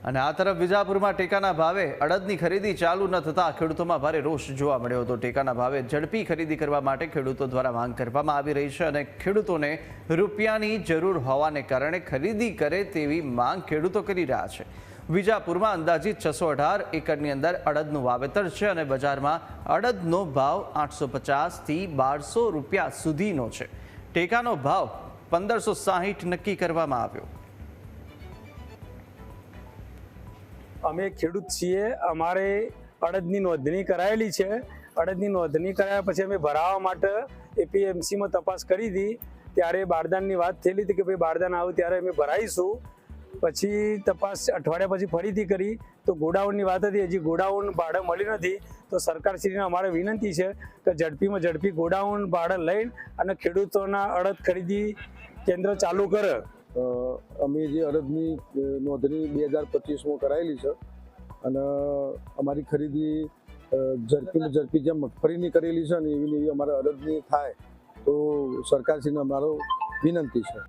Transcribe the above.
અને આ તરફ વિજાપુરમાં ટેકાના ભાવે અડદની ખરીદી ચાલુ ન થતાં ખેડૂતોમાં ભારે રોષ જોવા મળ્યો હતો। ટેકાના ભાવે ઝડપી ખરીદી કરવા માટે ખેડૂતો દ્વારા માંગ કરવામાં આવી રહી છે અને ખેડૂતોને રૂપિયાની જરૂર હોવાને કારણે ખરીદી કરે તેવી માંગ ખેડૂતો કરી રહ્યા છે। વિજાપુરમાં અંદાજિત 618 એકરની અંદર અડદનું વાવેતર છે અને બજારમાં અડદનો ભાવ 850 થી 1200 રૂપિયા સુધીનો છે। ટેકાનો ભાવ 1560 નક્કી કરવામાં આવ્યો। અમે ખેડૂત છીએ, અમારે અડદની નોંધણી કરાયેલી છે। અડદની નોંધણી કરાયા પછી અમે ભરાવા માટે એપીએમસીમાં તપાસ કરી હતી, ત્યારે બારદાનની વાત થયેલી હતી કે ભાઈ બારદાન આવે ત્યારે અમે ભરાઈશું। પછી તપાસ અઠવાડિયા પછી ફરીથી કરી તો ગોડાઉનની વાત હતી, હજી ગોડાઉન ભાડે મળી નથી। તો સરકારશ્રીને અમારે વિનંતી છે કે ઝડપીમાં ઝડપી ગોડાઉન ભાડે લઈને અને ખેડૂતોના અડદ ખરીદી કેન્દ્ર ચાલુ કરે। અમે જે અડદની નોંધણી 2025માં કરાયેલી છે અને અમારી ખરીદી ઝડપીમાં ઝડપી જેમ મગફળીની કરેલી છે ને એવી અમારે અડદની થાય તો સરકારશ્રીને અમારો વિનંતી છે।